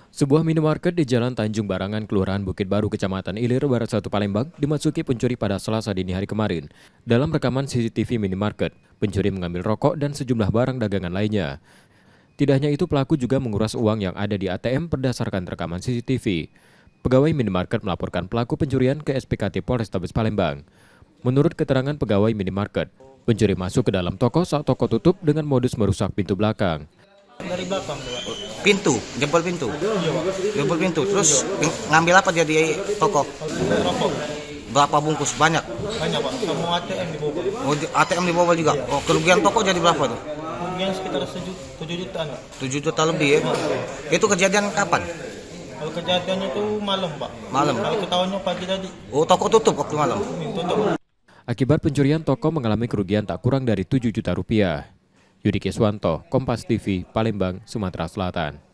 Sebuah minimarket di Jalan Tanjung Barangan, Kelurahan Bukit Baru, Kecamatan Ilir, Barat 1 Palembang, dimasuki pencuri pada Selasa dini hari kemarin. Dalam rekaman CCTV minimarket, pencuri mengambil rokok dan sejumlah barang dagangan lainnya. Tidak hanya itu, pelaku juga menguras uang yang ada di ATM berdasarkan rekaman CCTV. Pegawai minimarket melaporkan pelaku pencurian ke SPKT Polrestabes Palembang. Menurut keterangan pegawai minimarket, pencuri masuk ke dalam toko saat toko tutup dengan modus merusak pintu belakang. Dari belakang, Pintu, jempol pintu. Jempol pintu. Terus ngambil apa dia di toko? rokok. Berapa bungkus? Banyak. Banyak Pak, semua ATM dibobol. Oh, ATM dibobol juga. Oh, kerugian toko jadi berapa tuh? Kemudian sekitar 7 jutaan Pak. 7 juta lebih ya. Itu kejadian kapan? Kalau kejadiannya itu malam Pak. Malam. Kalau ketahuannya pagi tadi, Oh, toko tutup waktu malam. tutup. Akibat pencurian, toko mengalami kerugian tak kurang dari 7 juta rupiah. Yudi Keswanto, Kompas TV, Palembang, Sumatera Selatan.